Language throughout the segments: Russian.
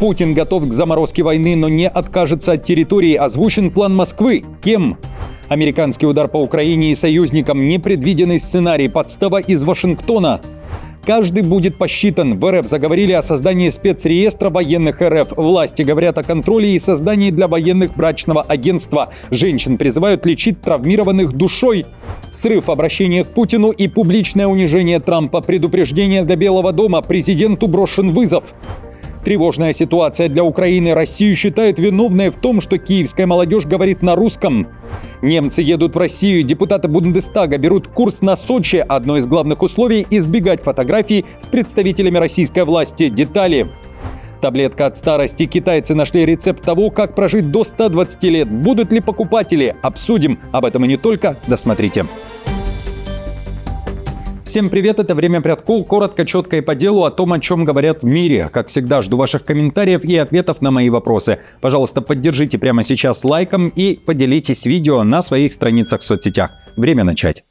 Путин готов к заморозке войны, но не откажется от территории. Озвучен план Москвы. Кем? Американский удар по Украине и союзникам. Непредвиденный сценарий. Подстава из Вашингтона. Каждый будет посчитан. В РФ заговорили о создании спецреестра военных РФ. Власти говорят о контроле и создании для военных брачного агентства. Женщин призывают лечить травмированных душой. Срыв обращения к Путину и публичное унижение Трампа. Предупреждение для Белого дома. Президенту брошен вызов. Тревожная ситуация для Украины. Россию считают виновной в том, что киевская молодежь говорит на русском. Немцы едут в Россию. Депутаты Бундестага берут курс на Сочи. Одно из главных условий – избегать фотографий с представителями российской власти. Детали. Таблетка от старости. Китайцы нашли рецепт того, как прожить до 120 лет. Будут ли покупатели? Обсудим. Об этом и не только. Досмотрите. Всем привет, это «Время прядков». Коротко, четко и по делу о том, о чем говорят в мире. Как всегда, жду ваших комментариев и ответов на мои вопросы. Пожалуйста, поддержите прямо сейчас лайком и поделитесь видео на своих страницах в соцсетях. Время начать.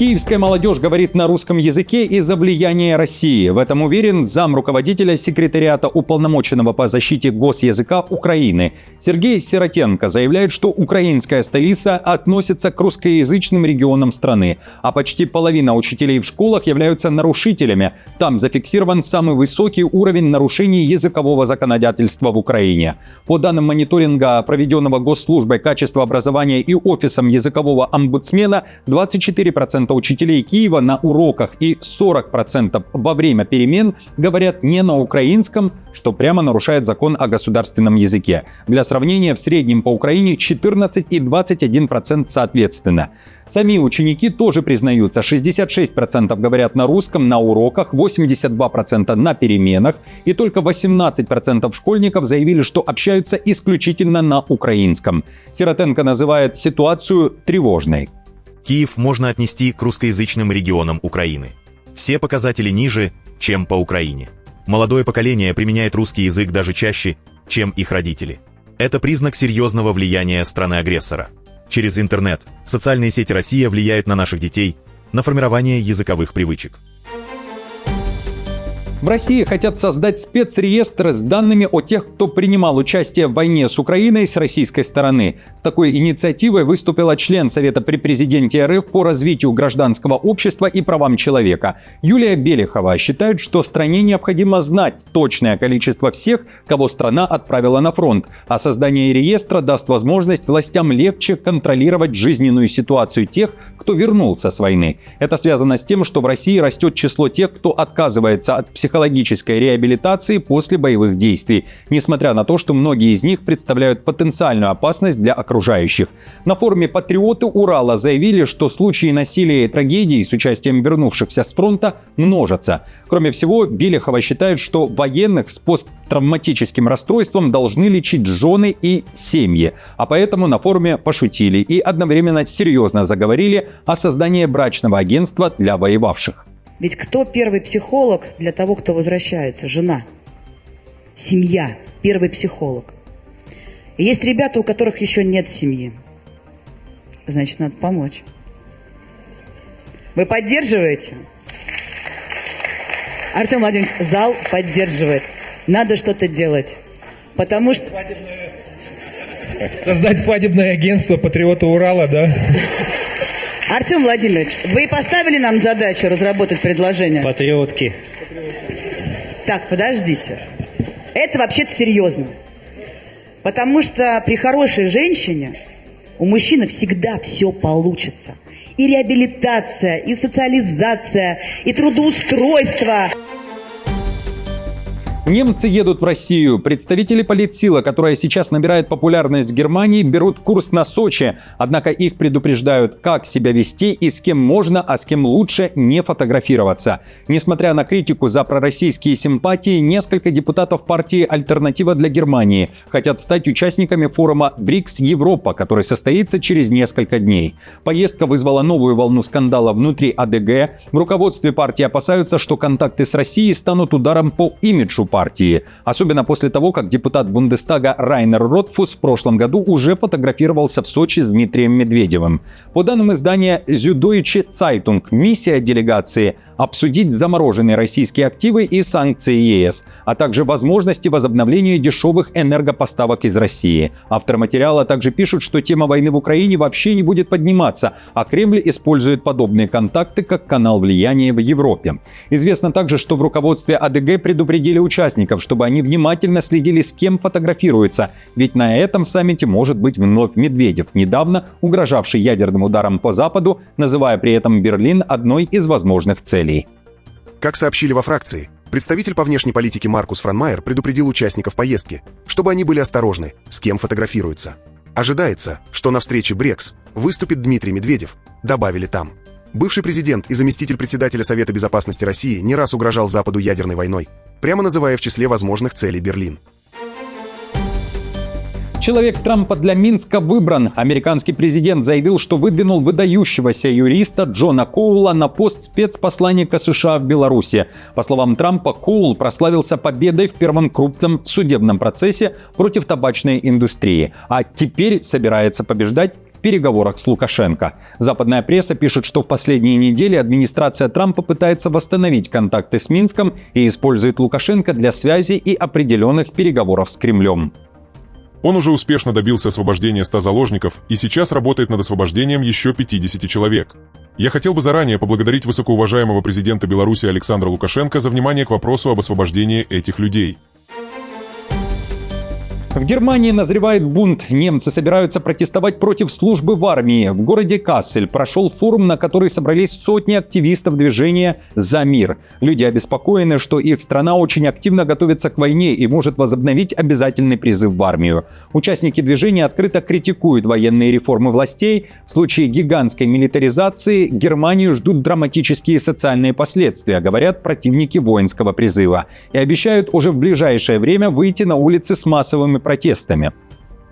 Киевская молодежь говорит на русском языке из-за влияния России. В этом уверен замруководителя секретариата уполномоченного по защите госязыка Украины. Сергей Сиротенко заявляет, что украинская столица относится к русскоязычным регионам страны, а почти половина учителей в школах являются нарушителями. Там зафиксирован самый высокий уровень нарушений языкового законодательства в Украине. По данным мониторинга, проведенного Госслужбой качества образования и Офисом языкового омбудсмена, 24% учителей Киева на уроках и 40% во время перемен говорят не на украинском, что прямо нарушает закон о государственном языке. Для сравнения, в среднем по Украине 14 и 21% соответственно. Сами ученики тоже признаются, 66% говорят на русском на уроках, 82% на переменах, и только 18% школьников заявили, что общаются исключительно на украинском. Сиротенко называет ситуацию тревожной. Киев можно отнести к русскоязычным регионам Украины. Все показатели ниже, чем по Украине. Молодое поколение применяет русский язык даже чаще, чем их родители. Это признак серьезного влияния страны-агрессора. Через интернет, социальные сети России влияют на наших детей, на формирование языковых привычек. В России хотят создать спецреестр с данными о тех, кто принимал участие в войне с Украиной с российской стороны. С такой инициативой выступила член Совета при президенте РФ по развитию гражданского общества и правам человека. Юлия Белихова считает, что стране необходимо знать точное количество всех, кого страна отправила на фронт, а создание реестра даст возможность властям легче контролировать жизненную ситуацию тех, кто вернулся с войны. Это связано с тем, что в России растет число тех, кто отказывается от психологической реабилитации после боевых действий, несмотря на то, что многие из них представляют потенциальную опасность для окружающих. На форуме «Патриоты Урала» заявили, что случаи насилия и трагедий с участием вернувшихся с фронта множатся. Кроме всего, Белихова считает, что военных с посттравматическим расстройством должны лечить жены и семьи, а поэтому на форуме пошутили и одновременно серьезно заговорили о создании брачного агентства для воевавших. Ведь кто первый психолог для того, кто возвращается? Жена. Семья. Первый психолог. И есть ребята, у которых еще нет семьи. Значит, надо помочь. Вы поддерживаете? Артем Владимирович, зал поддерживает. Надо что-то делать. Потому что... Создать свадебное агентство «Патриоты Урала», да? Артем Владимирович, вы поставили нам задачу разработать предложение? Патриотки. Так, подождите. Это вообще-то серьезно. Потому что при хорошей женщине у мужчины всегда все получится. И реабилитация, и социализация, и трудоустройство. Немцы едут в Россию. Представители политсилы, которая сейчас набирает популярность в Германии, берут курс на Сочи. Однако их предупреждают, как себя вести и с кем можно, а с кем лучше не фотографироваться. Несмотря на критику за пророссийские симпатии, несколько депутатов партии «Альтернатива для Германии» хотят стать участниками форума «БРИКС Европа», который состоится через несколько дней. Поездка вызвала новую волну скандала внутри АДГ. В руководстве партии опасаются, что контакты с Россией станут ударом по имиджу партии. Особенно после того, как депутат Бундестага Райнер Ротфус в прошлом году уже фотографировался в Сочи с Дмитрием Медведевым. По данным издания Süddeutsche Zeitung, миссия делегации – обсудить замороженные российские активы и санкции ЕС, а также возможности возобновления дешевых энергопоставок из России. Автор материала также пишут, что тема войны в Украине вообще не будет подниматься, а Кремль использует подобные контакты как канал влияния в Европе. Известно также, что в руководстве АДГ предупредили участников, чтобы они внимательно следили, с кем фотографируются, ведь на этом саммите может быть вновь Медведев, недавно угрожавший ядерным ударом по Западу, называя при этом Берлин одной из возможных целей. Как сообщили во фракции, представитель по внешней политике Маркус Франмайер предупредил участников поездки, чтобы они были осторожны, с кем фотографируются. Ожидается, что на встрече БРИКС выступит Дмитрий Медведев, добавили там. Бывший президент и заместитель председателя Совета безопасности России не раз угрожал Западу ядерной войной, прямо называя в числе возможных целей Берлин. Человек Трампа для Минска выбран. Американский президент заявил, что выдвинул выдающегося юриста Джона Коула на пост спецпосланника США в Беларуси. По словам Трампа, Коул прославился победой в первом крупном судебном процессе против табачной индустрии, а теперь собирается побеждать в переговорах с Лукашенко. Западная пресса пишет, что в последние недели администрация Трампа пытается восстановить контакты с Минском и использует Лукашенко для связи и определенных переговоров с Кремлем. Он уже успешно добился освобождения 100 заложников и сейчас работает над освобождением еще 50 человек. Я хотел бы заранее поблагодарить высокоуважаемого президента Беларуси Александра Лукашенко за внимание к вопросу об освобождении этих людей. В Германии назревает бунт. Немцы собираются протестовать против службы в армии. В городе Кассель прошел форум, на который собрались сотни активистов движения «За мир». Люди обеспокоены, что их страна очень активно готовится к войне и может возобновить обязательный призыв в армию. Участники движения открыто критикуют военные реформы властей. В случае гигантской милитаризации Германию ждут драматические социальные последствия, говорят противники воинского призыва. И обещают уже в ближайшее время выйти на улицы с массовыми протестами.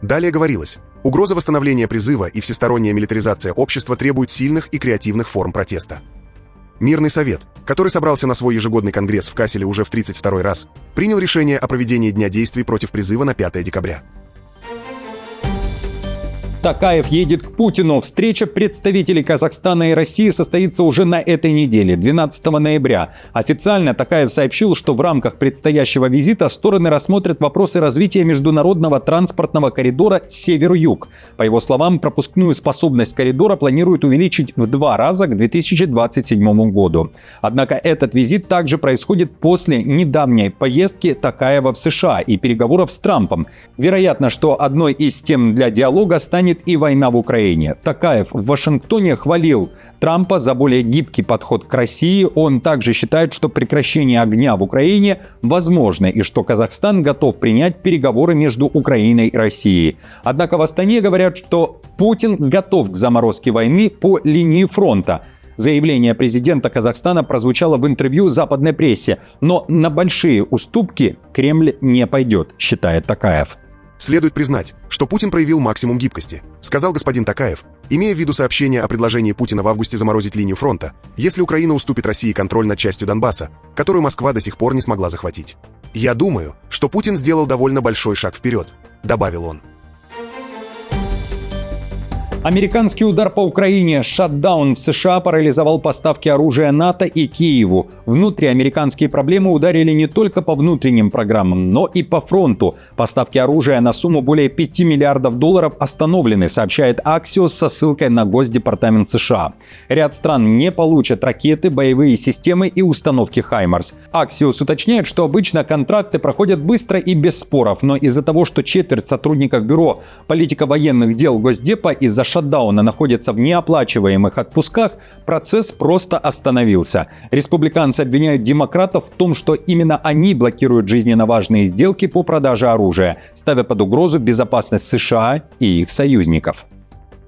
Далее говорилось, угроза восстановления призыва и всесторонняя милитаризация общества требуют сильных и креативных форм протеста. Мирный совет, который собрался на свой ежегодный конгресс в Касселе уже в 32-й раз, принял решение о проведении Дня действий против призыва на 5 декабря. Такаев едет к Путину. Встреча представителей Казахстана и России состоится уже на этой неделе, 12 ноября. Официально Такаев сообщил, что в рамках предстоящего визита стороны рассмотрят вопросы развития международного транспортного коридора север-юг. По его словам, пропускную способность коридора планируют увеличить в 2 раза к 2027 году. Однако этот визит также происходит после недавней поездки Такаева в США и переговоров с Трампом. Вероятно, что одной из тем для диалога станет и война в Украине. Такаев в Вашингтоне хвалил Трампа за более гибкий подход к России. Он также считает, что прекращение огня в Украине возможно и что Казахстан готов принять переговоры между Украиной и Россией. Однако в Астане говорят, что Путин готов к заморозке войны по линии фронта. Заявление президента Казахстана прозвучало в интервью западной прессе, но на большие уступки Кремль не пойдет, считает Такаев. Следует признать, что Путин проявил максимум гибкости, сказал господин Такаев, имея в виду сообщение о предложении Путина в августе заморозить линию фронта, если Украина уступит России контроль над частью Донбасса, которую Москва до сих пор не смогла захватить. «Я думаю, что Путин сделал довольно большой шаг вперед», — добавил он. Американский удар по Украине, шатдаун в США парализовал поставки оружия НАТО и Киеву. Внутриамериканские проблемы ударили не только по внутренним программам, но и по фронту. Поставки оружия на сумму более $5 миллиардов остановлены, сообщает Axios со ссылкой на Госдепартамент США. Ряд стран не получат ракеты, боевые системы и установки «Хаймарс». Axios уточняет, что обычно контракты проходят быстро и без споров, но из-за того, что четверть сотрудников Бюро политико-военных дел Госдепа из-за шатдауна находятся в неоплачиваемых отпусках, процесс просто остановился. Республиканцы обвиняют демократов в том, что именно они блокируют жизненно важные сделки по продаже оружия, ставя под угрозу безопасность США и их союзников.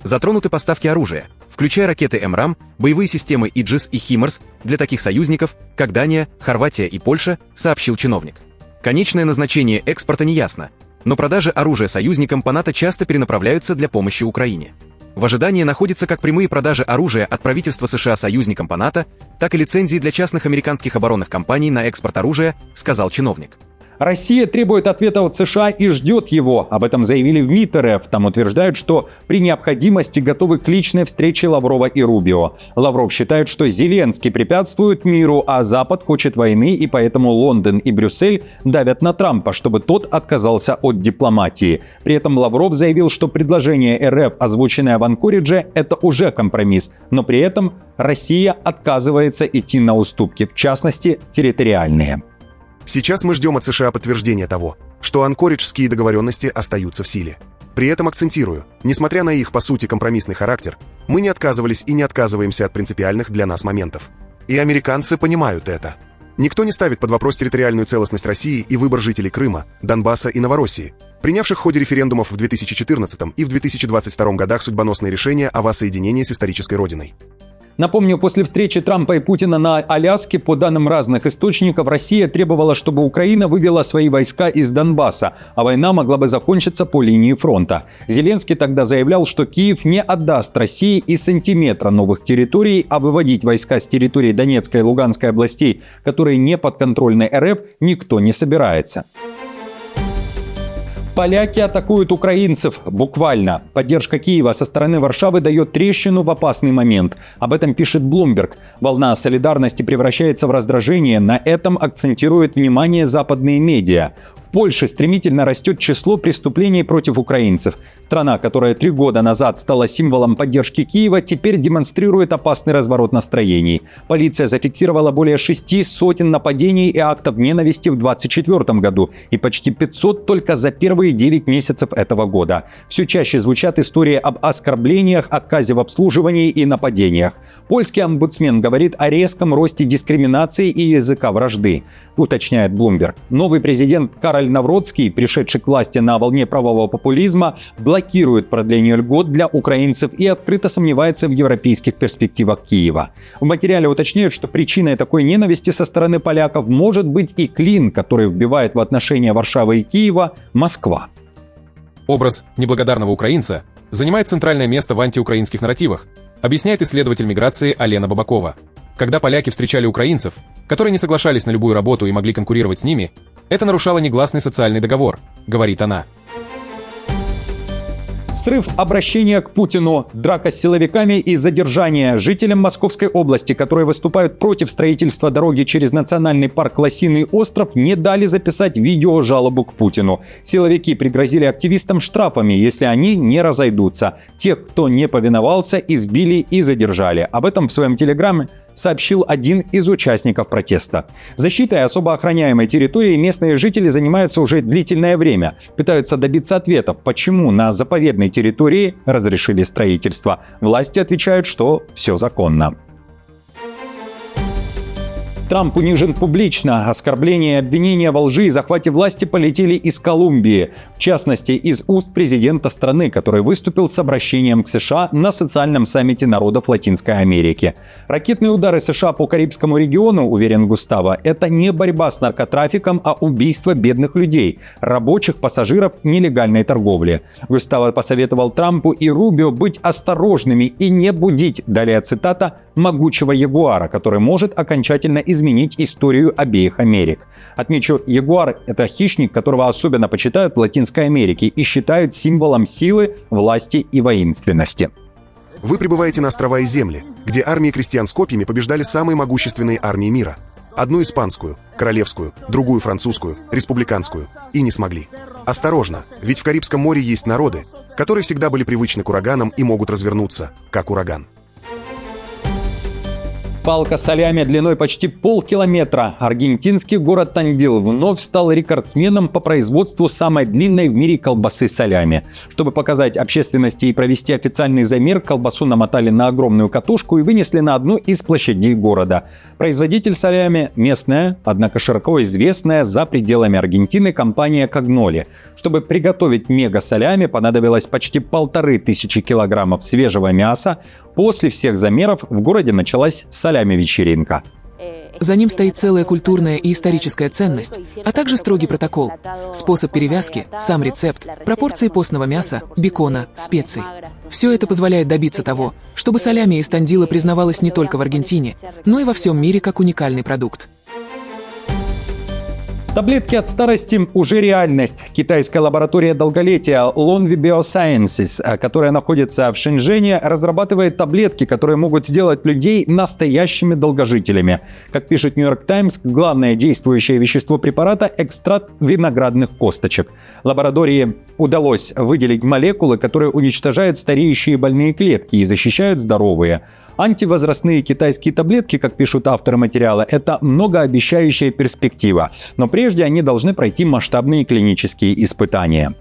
Затронуты поставки оружия, включая ракеты МРАМ, боевые системы Иджис и Химарс для таких союзников, как Дания, Хорватия и Польша, сообщил чиновник. Конечное назначение экспорта неясно, но продажи оружия союзникам по НАТО часто перенаправляются для помощи Украине. В ожидании находятся как прямые продажи оружия от правительства США союзникам по НАТО, так и лицензии для частных американских оборонных компаний на экспорт оружия, сказал чиновник. Россия требует ответа от США и ждет его. Об этом заявили в МИД РФ. Там утверждают, что при необходимости готовы к личной встрече Лаврова и Рубио. Лавров считает, что Зеленский препятствует миру, а Запад хочет войны, и поэтому Лондон и Брюссель давят на Трампа, чтобы тот отказался от дипломатии. При этом Лавров заявил, что предложение РФ, озвученное в Анкоридже, это уже компромисс, но при этом Россия отказывается идти на уступки, в частности, территориальные. Сейчас мы ждем от США подтверждения того, что анкориджские договоренности остаются в силе. При этом акцентирую, несмотря на их, по сути, компромиссный характер, мы не отказывались и не отказываемся от принципиальных для нас моментов. И американцы понимают это. Никто не ставит под вопрос территориальную целостность России и выбор жителей Крыма, Донбасса и Новороссии, принявших в ходе референдумов в 2014 и в 2022 годах судьбоносные решения о воссоединении с исторической родиной. Напомню, после встречи Трампа и Путина на Аляске, по данным разных источников, Россия требовала, чтобы Украина вывела свои войска из Донбасса, а война могла бы закончиться по линии фронта. Зеленский тогда заявлял, что Киев не отдаст России и сантиметра новых территорий, а выводить войска с территории Донецкой и Луганской областей, которые не подконтрольны РФ, никто не собирается. Поляки атакуют украинцев. Буквально. Поддержка Киева со стороны Варшавы дает трещину в опасный момент. Об этом пишет Bloomberg. Волна солидарности превращается в раздражение. На этом акцентирует внимание западные медиа. В Польше стремительно растет число преступлений против украинцев. Страна, которая 3 года назад стала символом поддержки Киева, теперь демонстрирует опасный разворот настроений. Полиция зафиксировала более 600 нападений и актов ненависти в 2024 году и почти 500 только за первые 9 месяцев этого года. Все чаще звучат истории об оскорблениях, отказе в обслуживании и нападениях. Польский омбудсмен говорит о резком росте дискриминации и языка вражды, уточняет Bloomberg. Новый президент Кароль Навроцкий, пришедший к власти на волне правового популизма, блокирует продление льгот для украинцев и открыто сомневается в европейских перспективах Киева. В материале уточняют, что причиной такой ненависти со стороны поляков может быть и клин, который вбивает в отношения Варшавы и Киева Москва. Образ неблагодарного украинца занимает центральное место в антиукраинских нарративах, объясняет исследователь миграции Алена Бабакова. Когда поляки встречали украинцев, которые не соглашались на любую работу и могли конкурировать с ними, это нарушало негласный социальный договор, говорит она. Срыв обращения к Путину, драка с силовиками и задержание жителям Московской области, которые выступают против строительства дороги через национальный парк Лосиный остров, не дали записать видеожалобу к Путину. Силовики пригрозили активистам штрафами, если они не разойдутся. Тех, кто не повиновался, избили и задержали. Об этом в своем телеграме сообщил один из участников протеста. Защитой особо охраняемой территории местные жители занимаются уже длительное время. Пытаются добиться ответов, почему на заповедной территории разрешили строительство. Власти отвечают, что все законно. Трамп унижен публично. Оскорбления и обвинения во лжи и захвате власти полетели из Колумбии. В частности, из уст президента страны, который выступил с обращением к США на социальном саммите народов Латинской Америки. Ракетные удары США по Карибскому региону, уверен Густаво, это не борьба с наркотрафиком, а убийство бедных людей, рабочих, пассажиров, нелегальной торговли. Густаво посоветовал Трампу и Рубио быть осторожными и не будить, далее цитата, «могучего ягуара», который может окончательно изменить историю обеих Америк. Отмечу, ягуар – это хищник, которого особенно почитают в Латинской Америке и считают символом силы, власти и воинственности. Вы прибываете на острова и земли, где армии крестьян с копьями побеждали самые могущественные армии мира. Одну испанскую, королевскую, другую французскую, республиканскую. И не смогли. Осторожно, ведь в Карибском море есть народы, которые всегда были привычны к ураганам и могут развернуться, как ураган. Палка салями длиной почти полкилометра. Аргентинский город Тандил вновь стал рекордсменом по производству самой длинной в мире колбасы салями. Чтобы показать общественности и провести официальный замер, колбасу намотали на огромную катушку и вынесли на одну из площадей города. Производитель салями местная, однако широко известная за пределами Аргентины компания Когноли. Чтобы приготовить мега-салями, понадобилось почти 1500 килограммов свежего мяса. После всех замеров в городе началась салями-вечеринка. За ним стоит целая культурная и историческая ценность, а также строгий протокол, способ перевязки, сам рецепт, пропорции постного мяса, бекона, специй. Все это позволяет добиться того, чтобы салями из Тандила признавалось не только в Аргентине, но и во всем мире как уникальный продукт. Таблетки от старости уже реальность. Китайская лаборатория долголетия Lonvi Biosciences, которая находится в Шэньчжэне, разрабатывает таблетки, которые могут сделать людей настоящими долгожителями. Как пишет New York Times, главное действующее вещество препарата – экстракт виноградных косточек. Лаборатории удалось выделить молекулы, которые уничтожают стареющие больные клетки и защищают здоровые. Антивозрастные китайские таблетки, как пишут авторы материала, это многообещающая перспектива. Но прежде они должны пройти масштабные клинические испытания.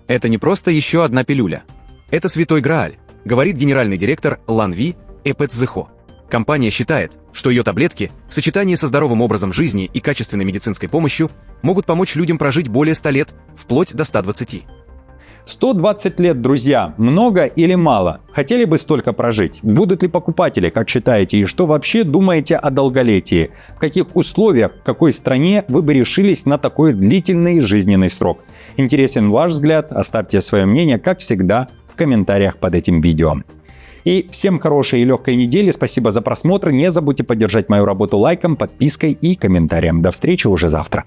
Это не просто еще одна пилюля. Это святой Грааль, говорит генеральный директор Lonvi Эпэцзэхо. Компания считает, что ее таблетки в сочетании со здоровым образом жизни и качественной медицинской помощью могут помочь людям прожить более 100 лет, вплоть до 120. 120 лет, друзья, много или мало? Хотели бы столько прожить? Будут ли покупатели, как считаете? И что вообще думаете о долголетии? В каких условиях, в какой стране вы бы решились на такой длительный жизненный срок? Интересен ваш взгляд? Оставьте свое мнение, как всегда, в комментариях под этим видео. И всем хорошей и легкой недели. Спасибо за просмотр. Не забудьте поддержать мою работу лайком, подпиской и комментарием. До встречи уже завтра.